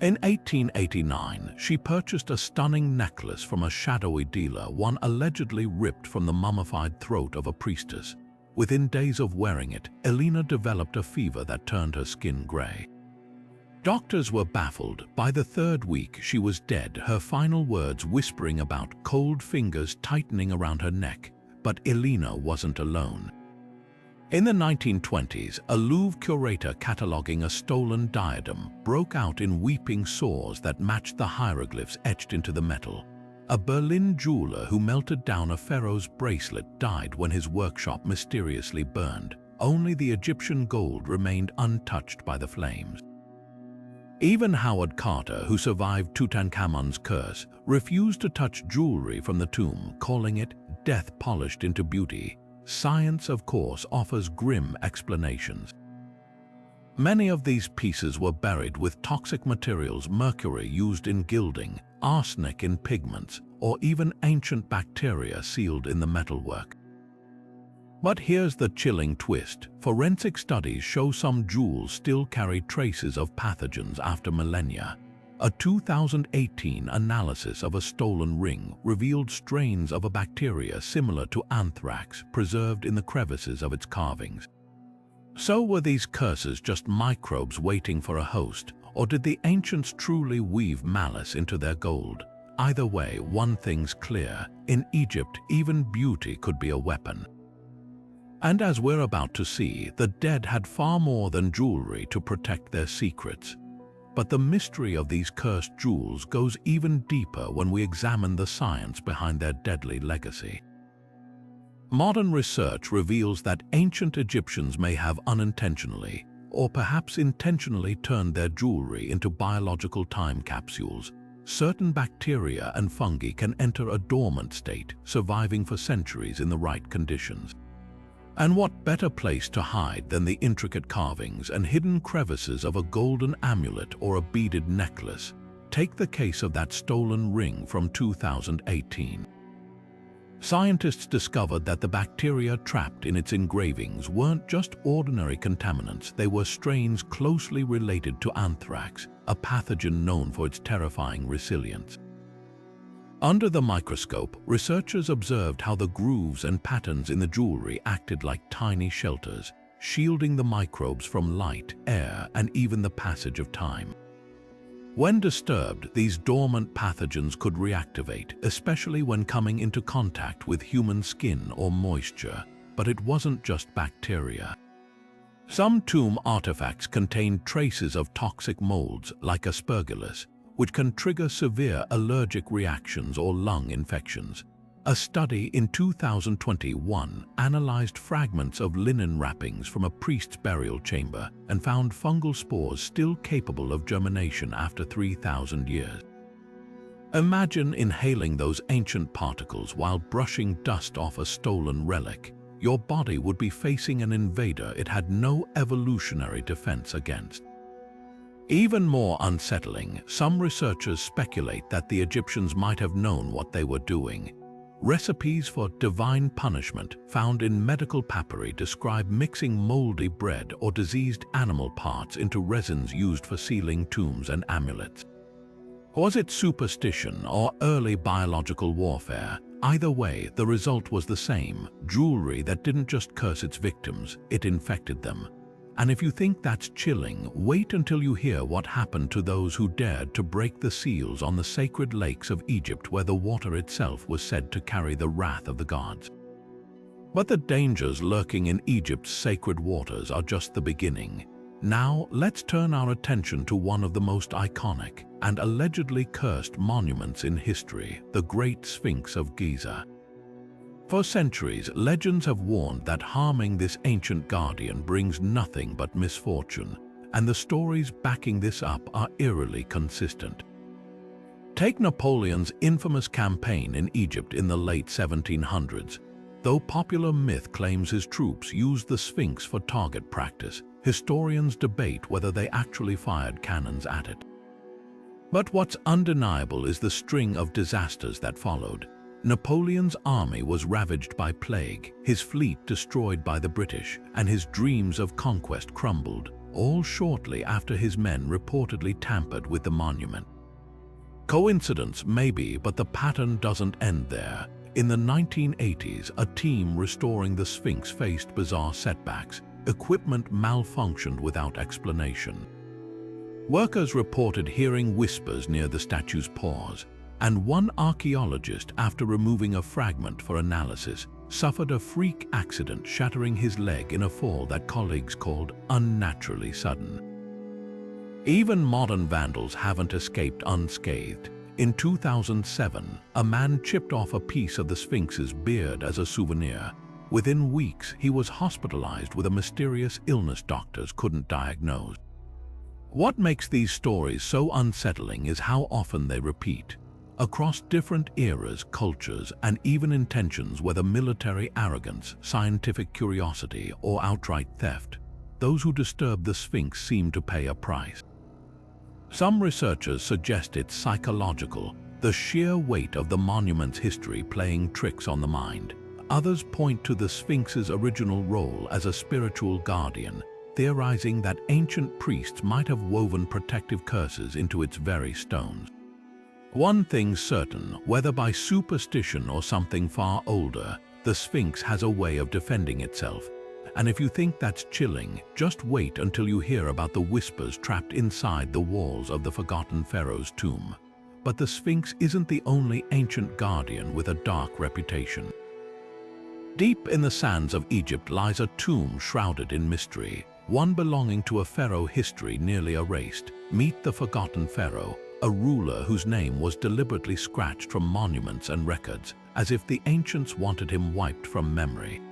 In 1889, she purchased a stunning necklace from a shadowy dealer, one allegedly ripped from the mummified throat of a priestess. Within days of wearing it, Elena developed a fever that turned her skin gray. Doctors were baffled. By the third week, she was dead, her final words whispering about cold fingers tightening around her neck. But Elena wasn't alone. In the 1920s, a Louvre curator cataloging a stolen diadem broke out in weeping sores that matched the hieroglyphs etched into the metal. A Berlin jeweler who melted down a pharaoh's bracelet died when his workshop mysteriously burned. Only the Egyptian gold remained untouched by the flames. Even Howard Carter, who survived Tutankhamun's curse, refused to touch jewelry from the tomb, calling it death polished into beauty. Science, of course, offers grim explanations. Many of these pieces were buried with toxic materials, mercury used in gilding, arsenic in pigments, or even ancient bacteria sealed in the metalwork. But here's the chilling twist. Forensic studies show some jewels still carry traces of pathogens after millennia. A 2018 analysis of a stolen ring revealed strains of a bacteria similar to anthrax preserved in the crevices of its carvings. So were these curses just microbes waiting for a host, or did the ancients truly weave malice into their gold? Either way, one thing's clear: in Egypt, even beauty could be a weapon. And as we're about to see, the dead had far more than jewelry to protect their secrets. But the mystery of these cursed jewels goes even deeper when we examine the science behind their deadly legacy. Modern research reveals that ancient Egyptians may have unintentionally, or perhaps intentionally, turned their jewelry into biological time capsules. Certain bacteria and fungi can enter a dormant state, surviving for centuries in the right conditions. And what better place to hide than the intricate carvings and hidden crevices of a golden amulet or a beaded necklace? Take the case of that stolen ring from 2018. Scientists discovered that the bacteria trapped in its engravings weren't just ordinary contaminants, they were strains closely related to anthrax, a pathogen known for its terrifying resilience. Under the microscope, researchers observed how the grooves and patterns in the jewelry acted like tiny shelters, shielding the microbes from light, air, and even the passage of time. When disturbed, these dormant pathogens could reactivate, especially when coming into contact with human skin or moisture. But it wasn't just bacteria. Some tomb artifacts contained traces of toxic molds like aspergillus, which can trigger severe allergic reactions or lung infections. A study in 2021 analyzed fragments of linen wrappings from a priest's burial chamber and found fungal spores still capable of germination after 3,000 years. Imagine inhaling those ancient particles while brushing dust off a stolen relic. Your body would be facing an invader it had no evolutionary defense against. Even more unsettling, some researchers speculate that the Egyptians might have known what they were doing. Recipes for divine punishment found in medical papyri describe mixing moldy bread or diseased animal parts into resins used for sealing tombs and amulets. Was it superstition or early biological warfare? Either way, the result was the same: jewelry that didn't just curse its victims, it infected them. And if you think that's chilling, wait until you hear what happened to those who dared to break the seals on the sacred lakes of Egypt, where the water itself was said to carry the wrath of the gods. But the dangers lurking in Egypt's sacred waters are just the beginning. Now, let's turn our attention to one of the most iconic and allegedly cursed monuments in history, the Great Sphinx of Giza. For centuries, legends have warned that harming this ancient guardian brings nothing but misfortune, and the stories backing this up are eerily consistent. Take Napoleon's infamous campaign in Egypt in the late 1700s. Though popular myth claims his troops used the Sphinx for target practice, historians debate whether they actually fired cannons at it. But what's undeniable is the string of disasters that followed. Napoleon's army was ravaged by plague, his fleet destroyed by the British, and his dreams of conquest crumbled, all shortly after his men reportedly tampered with the monument. Coincidence, maybe, but the pattern doesn't end there. In the 1980s, a team restoring the Sphinx faced bizarre setbacks. Equipment malfunctioned without explanation. Workers reported hearing whispers near the statue's paws, and one archaeologist, after removing a fragment for analysis, suffered a freak accident, shattering his leg in a fall that colleagues called unnaturally sudden. Even modern vandals haven't escaped unscathed. In 2007, a man chipped off a piece of the Sphinx's beard as a souvenir. Within weeks, he was hospitalized with a mysterious illness doctors couldn't diagnose. What makes these stories so unsettling is how often they repeat. Across different eras, cultures, and even intentions, whether military arrogance, scientific curiosity, or outright theft, those who disturb the Sphinx seem to pay a price. Some researchers suggest it's psychological, the sheer weight of the monument's history playing tricks on the mind. Others point to the Sphinx's original role as a spiritual guardian, theorizing that ancient priests might have woven protective curses into its very stones. One thing's certain, whether by superstition or something far older, the Sphinx has a way of defending itself. And if you think that's chilling, just wait until you hear about the whispers trapped inside the walls of the forgotten Pharaoh's tomb. But the Sphinx isn't the only ancient guardian with a dark reputation. Deep in the sands of Egypt lies a tomb shrouded in mystery, one belonging to a pharaoh history nearly erased. Meet the Forgotten Pharaoh, a ruler whose name was deliberately scratched from monuments and records, as if the ancients wanted him wiped from memory.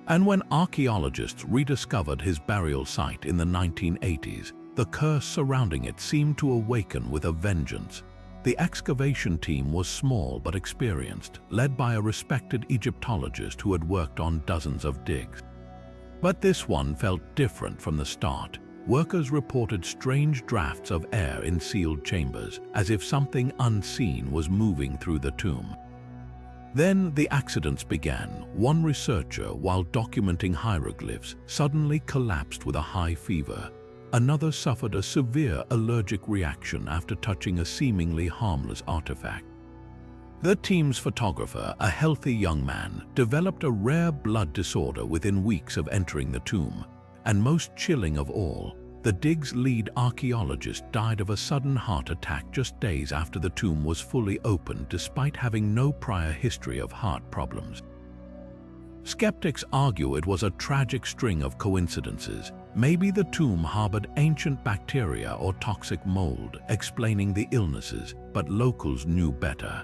And when archaeologists rediscovered his burial site in the 1980s, the curse surrounding it seemed to awaken with a vengeance. The excavation team was small but experienced, led by a respected Egyptologist who had worked on dozens of digs. But this one felt different from the start. Workers reported strange drafts of air in sealed chambers, as if something unseen was moving through the tomb. Then the accidents began. One researcher, while documenting hieroglyphs, suddenly collapsed with a high fever. Another suffered a severe allergic reaction after touching a seemingly harmless artifact. The team's photographer, a healthy young man, developed a rare blood disorder within weeks of entering the tomb. And most chilling of all, the dig's lead archaeologist died of a sudden heart attack just days after the tomb was fully opened, despite having no prior history of heart problems. Skeptics argue it was a tragic string of coincidences. Maybe the tomb harbored ancient bacteria or toxic mold, explaining the illnesses, but locals knew better.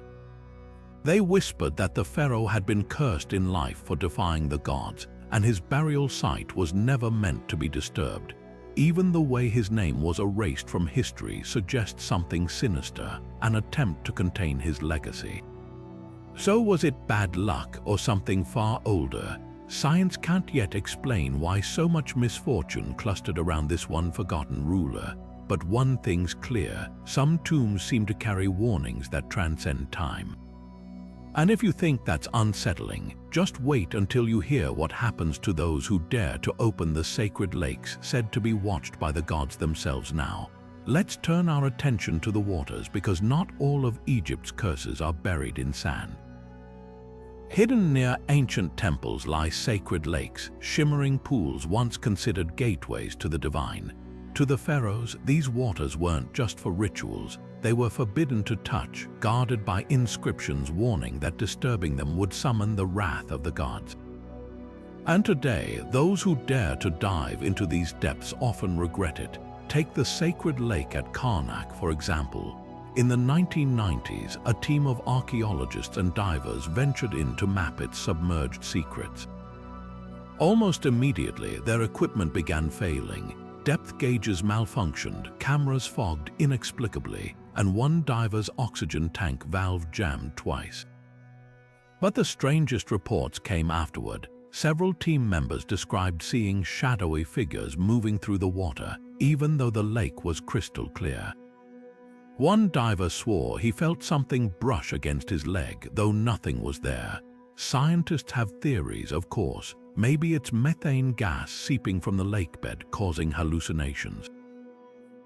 They whispered that the pharaoh had been cursed in life for defying the gods, and his burial site was never meant to be disturbed. Even the way his name was erased from history suggests something sinister, an attempt to contain his legacy. So was it bad luck or something far older? Science can't yet explain why so much misfortune clustered around this one forgotten ruler. But one thing's clear: some tombs seem to carry warnings that transcend time. And if you think that's unsettling, just wait until you hear what happens to those who dare to open the sacred lakes said to be watched by the gods themselves now. Let's turn our attention to the waters, because not all of Egypt's curses are buried in sand. Hidden near ancient temples lie sacred lakes, shimmering pools once considered gateways to the divine. To the pharaohs, these waters weren't just for rituals. They were forbidden to touch, guarded by inscriptions warning that disturbing them would summon the wrath of the gods. And today, those who dare to dive into these depths often regret it. Take the sacred lake at Karnak, for example. In the 1990s, a team of archaeologists and divers ventured in to map its submerged secrets. Almost immediately, their equipment began failing. Depth gauges malfunctioned, cameras fogged inexplicably, and one diver's oxygen tank valve jammed twice. But the strangest reports came afterward. Several team members described seeing shadowy figures moving through the water, even though the lake was crystal clear. One diver swore he felt something brush against his leg, though nothing was there. Scientists have theories, of course. Maybe it's methane gas seeping from the lakebed causing hallucinations.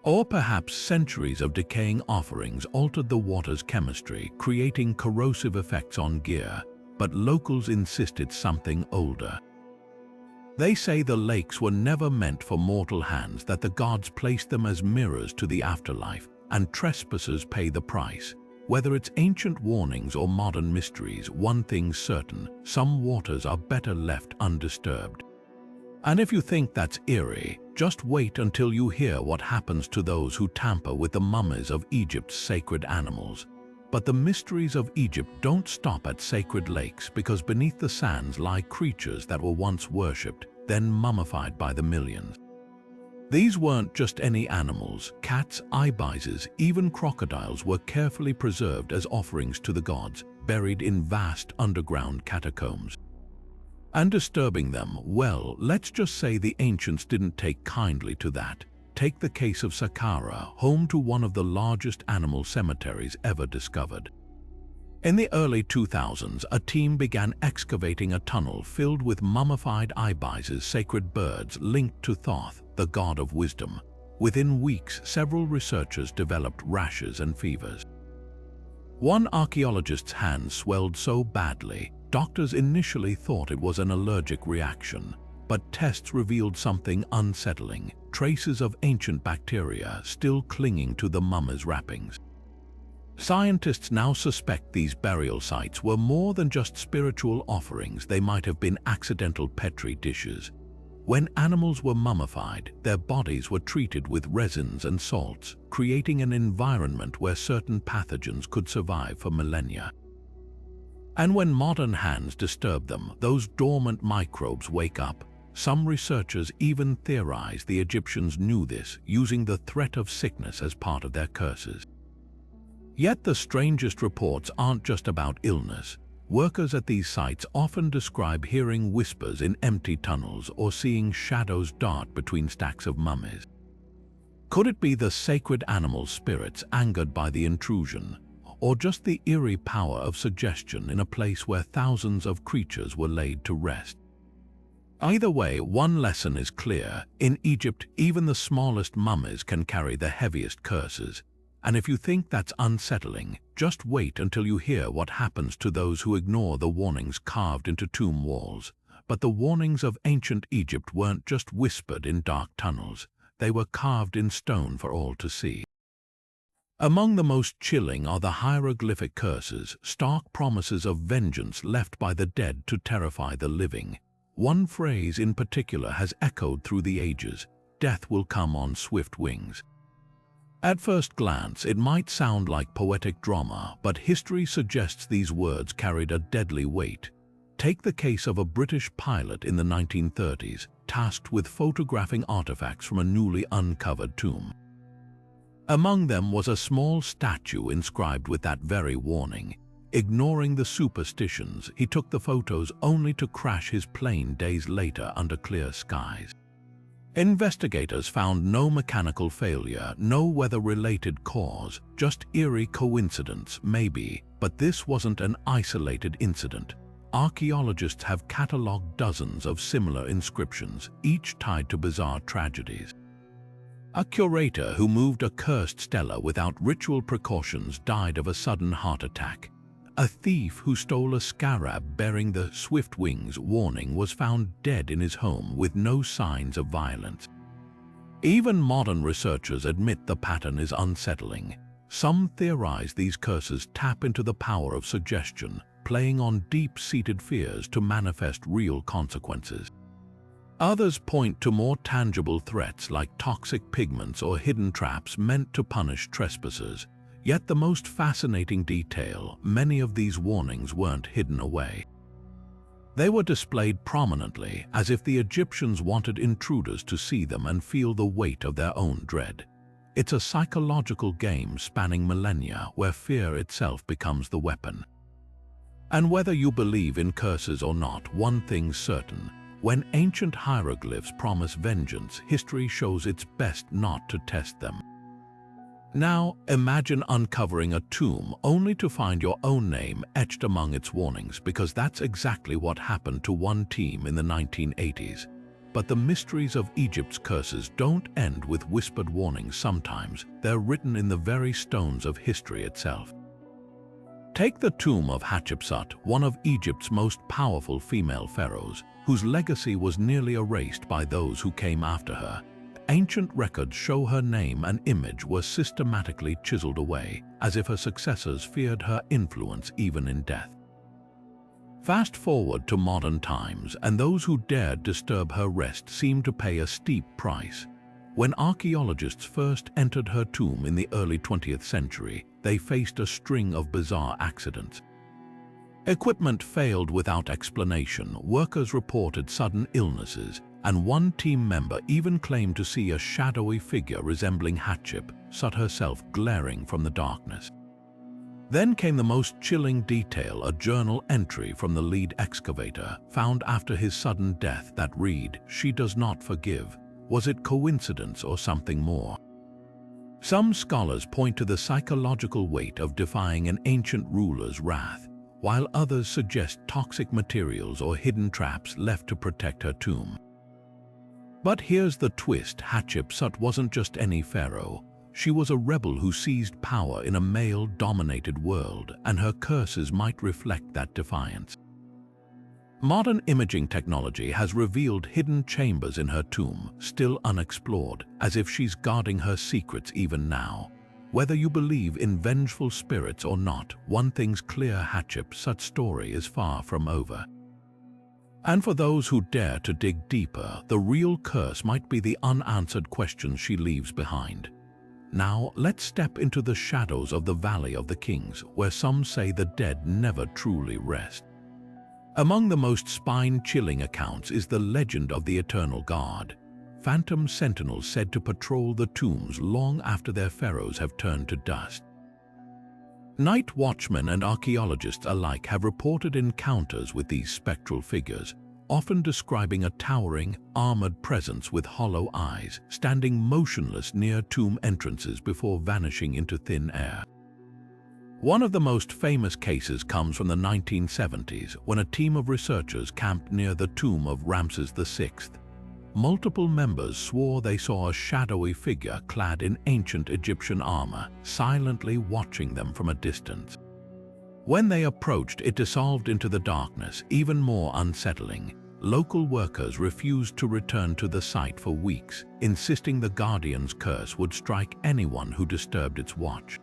Or perhaps centuries of decaying offerings altered the water's chemistry, creating corrosive effects on gear. But locals insisted something older. They say the lakes were never meant for mortal hands, that the gods placed them as mirrors to the afterlife, and trespassers pay the price. Whether it's ancient warnings or modern mysteries, one thing's certain: some waters are better left undisturbed. And if you think that's eerie, just wait until you hear what happens to those who tamper with the mummies of Egypt's sacred animals. But the mysteries of Egypt don't stop at sacred lakes, because beneath the sands lie creatures that were once worshipped, then mummified by the millions. These weren't just any animals. Cats, ibises, even crocodiles were carefully preserved as offerings to the gods, buried in vast underground catacombs. And disturbing them, well, let's just say the ancients didn't take kindly to that. Take the case of Saqqara, home to one of the largest animal cemeteries ever discovered. In the early 2000s, a team began excavating a tunnel filled with mummified ibises, sacred birds linked to Thoth, the god of wisdom. Within weeks, several researchers developed rashes and fevers. One archaeologist's hand swelled so badly, doctors initially thought it was an allergic reaction. But tests revealed something unsettling: traces of ancient bacteria still clinging to the mummy's wrappings. Scientists now suspect these burial sites were more than just spiritual offerings. They might have been accidental petri dishes. When animals were mummified, their bodies were treated with resins and salts, creating an environment where certain pathogens could survive for millennia. And when modern hands disturb them, those dormant microbes wake up. Some researchers even theorize the Egyptians knew this, using the threat of sickness as part of their curses. Yet the strangest reports aren't just about illness. Workers at these sites often describe hearing whispers in empty tunnels or seeing shadows dart between stacks of mummies. Could it be the sacred animal spirits angered by the intrusion, or just the eerie power of suggestion in a place where thousands of creatures were laid to rest? Either way, one lesson is clear. In Egypt, even the smallest mummies can carry the heaviest curses. And if you think that's unsettling, just wait until you hear what happens to those who ignore the warnings carved into tomb walls. But the warnings of ancient Egypt weren't just whispered in dark tunnels. They were carved in stone for all to see. Among the most chilling are the hieroglyphic curses, stark promises of vengeance left by the dead to terrify the living. One phrase in particular has echoed through the ages: death will come on swift wings. At first glance, it might sound like poetic drama, but history suggests these words carried a deadly weight. Take the case of a British pilot in the 1930s, tasked with photographing artifacts from a newly uncovered tomb. Among them was a small statue inscribed with that very warning. Ignoring the superstitions, he took the photos only to crash his plane days later under clear skies. Investigators found no mechanical failure, no weather-related cause, just eerie coincidence, maybe, but this wasn't an isolated incident. Archaeologists have catalogued dozens of similar inscriptions, each tied to bizarre tragedies. A curator who moved a cursed stela without ritual precautions died of a sudden heart attack. A thief who stole a scarab bearing the swift wings warning was found dead in his home with no signs of violence. Even modern researchers admit the pattern is unsettling. Some theorize these curses tap into the power of suggestion, playing on deep-seated fears to manifest real consequences. Others point to more tangible threats like toxic pigments or hidden traps meant to punish trespassers. Yet the most fascinating detail, many of these warnings weren't hidden away. They were displayed prominently, as if the Egyptians wanted intruders to see them and feel the weight of their own dread. It's a psychological game spanning millennia where fear itself becomes the weapon. And whether you believe in curses or not, one thing's certain: when ancient hieroglyphs promise vengeance, history shows it's best not to test them. Now, imagine uncovering a tomb only to find your own name etched among its warnings, because that's exactly what happened to one team in the 1980s. But the mysteries of Egypt's curses don't end with whispered warnings sometimes. They're written in the very stones of history itself. Take the tomb of Hatshepsut, one of Egypt's most powerful female pharaohs, whose legacy was nearly erased by those who came after her. Ancient records show her name and image were systematically chiseled away, as if her successors feared her influence even in death. Fast forward to modern times, and those who dared disturb her rest seem to pay a steep price. When archaeologists first entered her tomb in the early 20th century, they faced a string of bizarre accidents. Equipment failed without explanation, workers reported sudden illnesses, and one team member even claimed to see a shadowy figure resembling Hatshepsut herself glaring from the darkness. Then came the most chilling detail, a journal entry from the lead excavator, found after his sudden death that read, "She does not forgive." Was it coincidence or something more? Some scholars point to the psychological weight of defying an ancient ruler's wrath, while others suggest toxic materials or hidden traps left to protect her tomb. But here's the twist: Hatshepsut wasn't just any pharaoh. She was a rebel who seized power in a male-dominated world, and her curses might reflect that defiance. Modern imaging technology has revealed hidden chambers in her tomb, still unexplored, as if she's guarding her secrets even now. Whether you believe in vengeful spirits or not, one thing's clear: Hatshepsut's story is far from over. And for those who dare to dig deeper, the real curse might be the unanswered questions she leaves behind. Now, let's step into the shadows of the Valley of the Kings, where some say the dead never truly rest. Among the most spine-chilling accounts is the legend of the Eternal Guard, phantom sentinels said to patrol the tombs long after their pharaohs have turned to dust. Night watchmen and archaeologists alike have reported encounters with these spectral figures, often describing a towering, armored presence with hollow eyes, standing motionless near tomb entrances before vanishing into thin air. One of the most famous cases comes from the 1970s, when a team of researchers camped near the tomb of Ramses VI. Multiple members swore they saw a shadowy figure clad in ancient Egyptian armor, silently watching them from a distance. When they approached, it dissolved into the darkness, even more unsettling. Local workers refused to return to the site for weeks, insisting the Guardian's curse would strike anyone who disturbed its watch.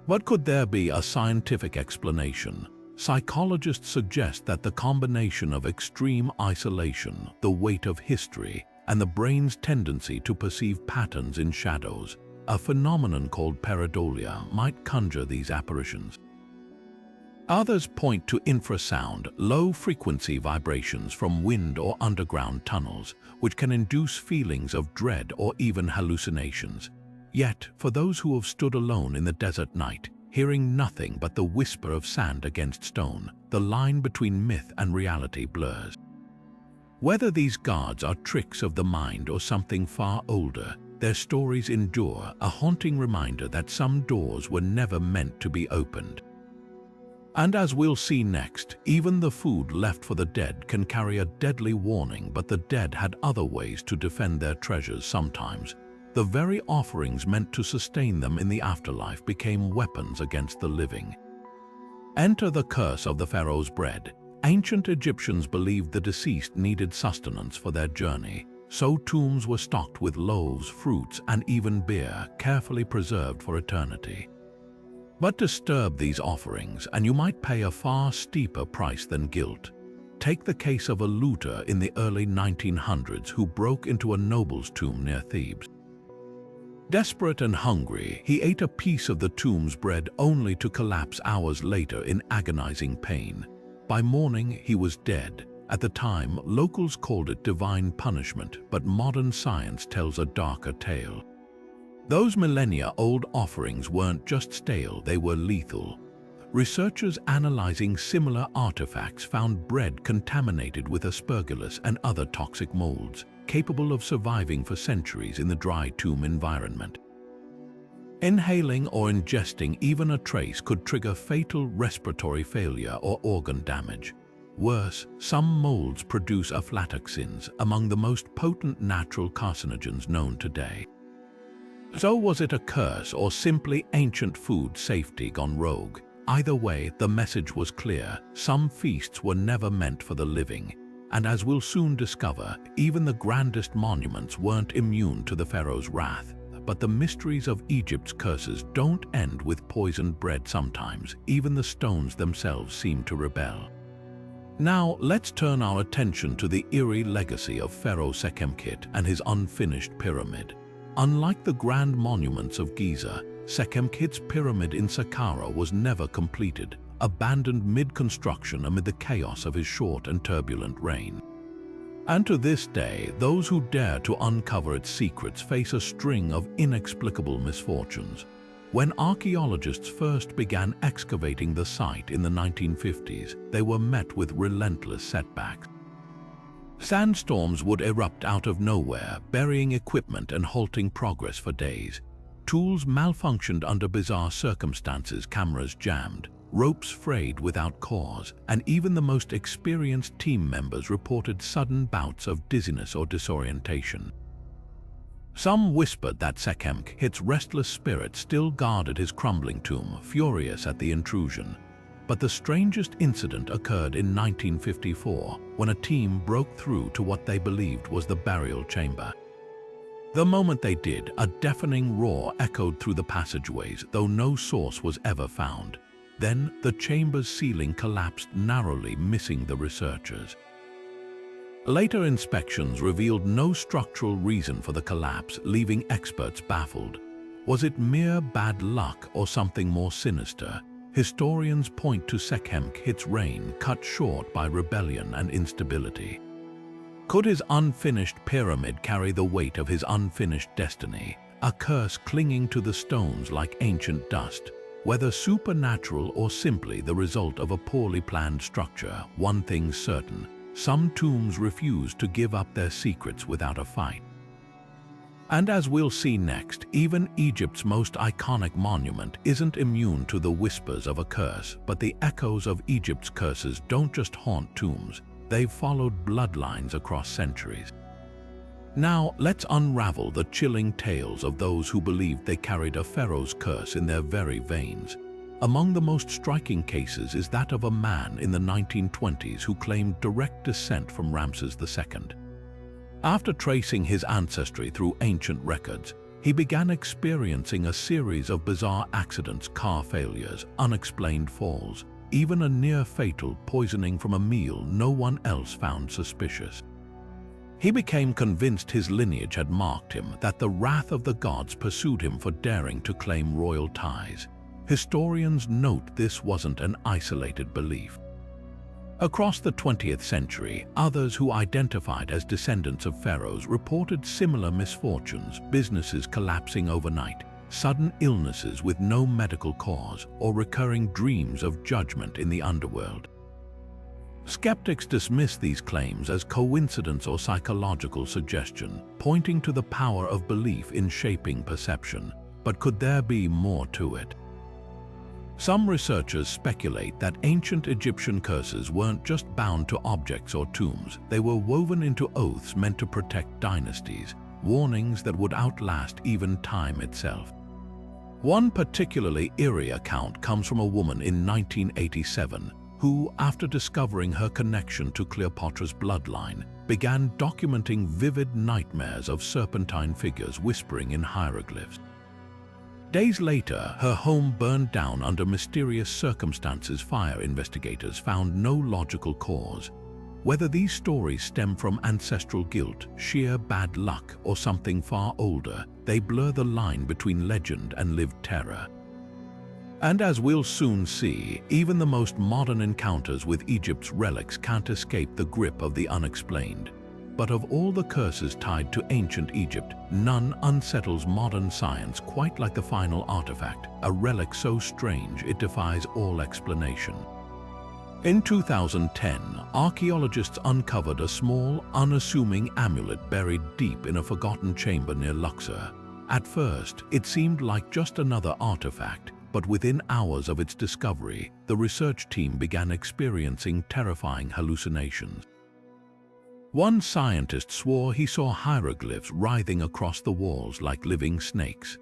But could there be a scientific explanation? Psychologists suggest that the combination of extreme isolation, the weight of history, and the brain's tendency to perceive patterns in shadows, a phenomenon called pareidolia, might conjure these apparitions. Others point to infrasound, low-frequency vibrations from wind or underground tunnels, which can induce feelings of dread or even hallucinations. Yet, for those who have stood alone in the desert night, hearing nothing but the whisper of sand against stone, the line between myth and reality blurs. Whether these guards are tricks of the mind or something far older, their stories endure, a haunting reminder that some doors were never meant to be opened. And as we'll see next, even the food left for the dead can carry a deadly warning, but the dead had other ways to defend their treasures sometimes. The very offerings meant to sustain them in the afterlife became weapons against the living. Enter the curse of the pharaoh's bread. Ancient Egyptians believed the deceased needed sustenance for their journey, so tombs were stocked with loaves, fruits, and even beer, carefully preserved for eternity. But disturb these offerings, and you might pay a far steeper price than guilt. Take the case of a looter in the early 1900s who broke into a noble's tomb near Thebes. Desperate and hungry, he ate a piece of the tomb's bread only to collapse hours later in agonizing pain. By morning, he was dead. At the time, locals called it divine punishment, but modern science tells a darker tale. Those millennia-old offerings weren't just stale, they were lethal. Researchers analyzing similar artifacts found bread contaminated with aspergillus and other toxic molds, capable of surviving for centuries in the dry tomb environment. Inhaling or ingesting even a trace could trigger fatal respiratory failure or organ damage. Worse, some molds produce aflatoxins, among the most potent natural carcinogens known today. So was it a curse or simply ancient food safety gone rogue? Either way, the message was clear: some feasts were never meant for the living. And as we'll soon discover, even the grandest monuments weren't immune to the pharaoh's wrath. But the mysteries of Egypt's curses don't end with poisoned bread sometimes. Even the stones themselves seem to rebel. Now, let's turn our attention to the eerie legacy of Pharaoh Sekhemkhet and his unfinished pyramid. Unlike the grand monuments of Giza, Sekhemkhet's pyramid in Saqqara was never completed, abandoned mid-construction amid the chaos of his short and turbulent reign. And to this day, those who dare to uncover its secrets face a string of inexplicable misfortunes. When archaeologists first began excavating the site in the 1950s, they were met with relentless setbacks. Sandstorms would erupt out of nowhere, burying equipment and halting progress for days. Tools malfunctioned under bizarre circumstances, cameras jammed, ropes frayed without cause, and even the most experienced team members reported sudden bouts of dizziness or disorientation. Some whispered that Sekhemkhet's restless spirit still guarded his crumbling tomb, furious at the intrusion. But the strangest incident occurred in 1954, when a team broke through to what they believed was the burial chamber. The moment they did, a deafening roar echoed through the passageways, though no source was ever found. Then, the chamber's ceiling collapsed narrowly, missing the researchers. Later inspections revealed no structural reason for the collapse, leaving experts baffled. Was it mere bad luck or something more sinister? Historians point to Sekhemk's reign cut short by rebellion and instability. Could his unfinished pyramid carry the weight of his unfinished destiny, a curse clinging to the stones like ancient dust? Whether supernatural or simply the result of a poorly planned structure, one thing's certain: some tombs refuse to give up their secrets without a fight. And as we'll see next, even Egypt's most iconic monument isn't immune to the whispers of a curse, but the echoes of Egypt's curses don't just haunt tombs, they've followed bloodlines across centuries. Now, let's unravel the chilling tales of those who believed they carried a pharaoh's curse in their very veins. Among the most striking cases is that of a man in the 1920s who claimed direct descent from Ramses II. After tracing his ancestry through ancient records, he began experiencing a series of bizarre accidents: car failures, unexplained falls, even a near-fatal poisoning from a meal no one else found suspicious. He became convinced his lineage had marked him, that the wrath of the gods pursued him for daring to claim royal ties. Historians note this wasn't an isolated belief. Across the 20th century, others who identified as descendants of pharaohs reported similar misfortunes: businesses collapsing overnight, sudden illnesses with no medical cause, or recurring dreams of judgment in the underworld. Skeptics dismiss these claims as coincidence or psychological suggestion, pointing to the power of belief in shaping perception. But could there be more to it? Some researchers speculate that ancient Egyptian curses weren't just bound to objects or tombs, they were woven into oaths meant to protect dynasties, warnings that would outlast even time itself. One particularly eerie account comes from a woman in 1987 who, after discovering her connection to Cleopatra's bloodline, began documenting vivid nightmares of serpentine figures whispering in hieroglyphs. Days later, her home burned down under mysterious circumstances. Fire investigators found no logical cause. Whether these stories stem from ancestral guilt, sheer bad luck, or something far older, they blur the line between legend and lived terror. And as we'll soon see, even the most modern encounters with Egypt's relics can't escape the grip of the unexplained. But of all the curses tied to ancient Egypt, none unsettles modern science quite like the final artifact, a relic so strange it defies all explanation. In 2010, archaeologists uncovered a small, unassuming amulet buried deep in a forgotten chamber near Luxor. At first, it seemed like just another artifact, but within hours of its discovery, the research team began experiencing terrifying hallucinations. One scientist swore he saw hieroglyphs writhing across the walls like living snakes.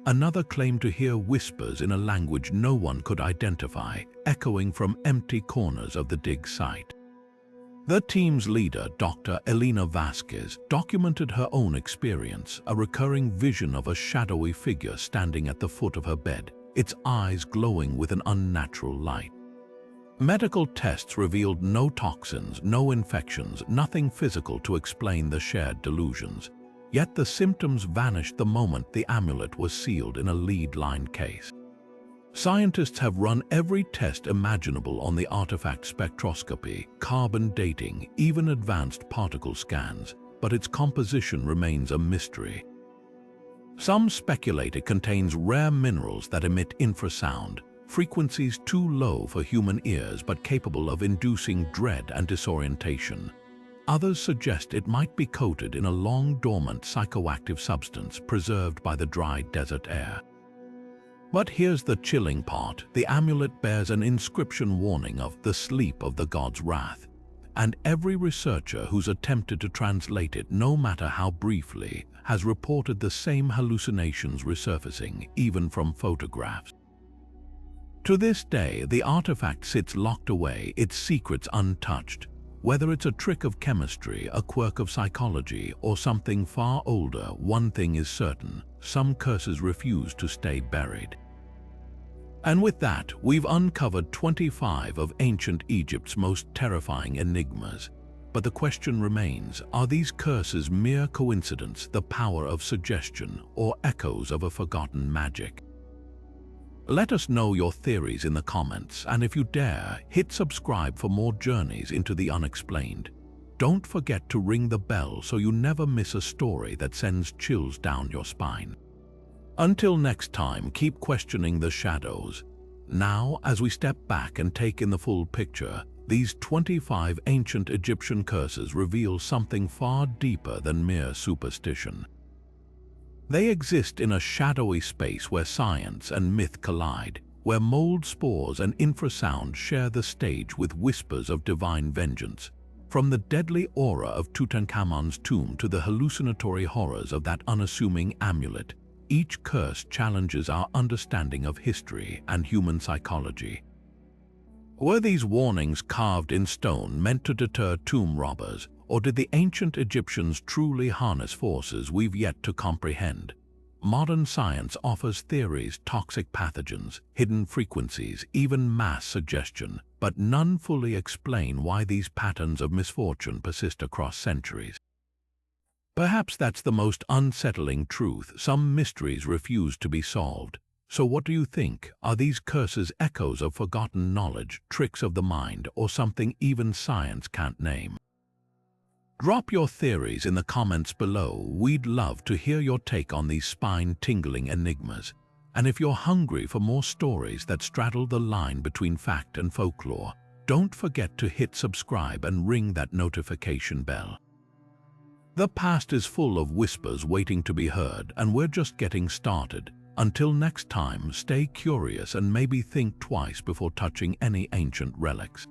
Another claimed to hear whispers in a language no one could identify, echoing from empty corners of the dig site. The team's leader, Dr. Elena Vasquez, documented her own experience, a recurring vision of a shadowy figure standing at the foot of her bed, its eyes glowing with an unnatural light. Medical tests revealed no toxins, no infections, nothing physical to explain the shared delusions. Yet the symptoms vanished the moment the amulet was sealed in a lead-lined case. Scientists have run every test imaginable on the artifact: spectroscopy, carbon dating, even advanced particle scans, but its composition remains a mystery. Some speculate it contains rare minerals that emit infrasound, frequencies too low for human ears but capable of inducing dread and disorientation. Others suggest it might be coated in a long-dormant psychoactive substance preserved by the dry desert air. But here's the chilling part: the amulet bears an inscription warning of the sleep of the god's wrath, and every researcher who's attempted to translate it, no matter how briefly, has reported the same hallucinations resurfacing, even from photographs. To this day, the artifact sits locked away, its secrets untouched. Whether it's a trick of chemistry, a quirk of psychology, or something far older, one thing is certain: some curses refuse to stay buried. And with that, we've uncovered 25 of ancient Egypt's most terrifying enigmas. But the question remains, are these curses mere coincidence, the power of suggestion, or echoes of a forgotten magic? Let us know your theories in the comments, and if you dare, hit subscribe for more journeys into the unexplained. Don't forget to ring the bell so you never miss a story that sends chills down your spine. Until next time, keep questioning the shadows. Now, as we step back and take in the full picture, these 25 ancient Egyptian curses reveal something far deeper than mere superstition. They exist in a shadowy space where science and myth collide, where mold spores and infrasound share the stage with whispers of divine vengeance. From the deadly aura of Tutankhamun's tomb to the hallucinatory horrors of that unassuming amulet, each curse challenges our understanding of history and human psychology. Were these warnings carved in stone meant to deter tomb robbers, or did the ancient Egyptians truly harness forces we've yet to comprehend? Modern science offers theories, toxic pathogens, hidden frequencies, even mass suggestion, but none fully explain why these patterns of misfortune persist across centuries. Perhaps that's the most unsettling truth. Some mysteries refuse to be solved. So what do you think? Are these curses echoes of forgotten knowledge, tricks of the mind, or something even science can't name? Drop your theories in the comments below. We'd love to hear your take on these spine-tingling enigmas. And if you're hungry for more stories that straddle the line between fact and folklore, don't forget to hit subscribe and ring that notification bell. The past is full of whispers waiting to be heard, and we're just getting started. Until next time, stay curious and maybe think twice before touching any ancient relics.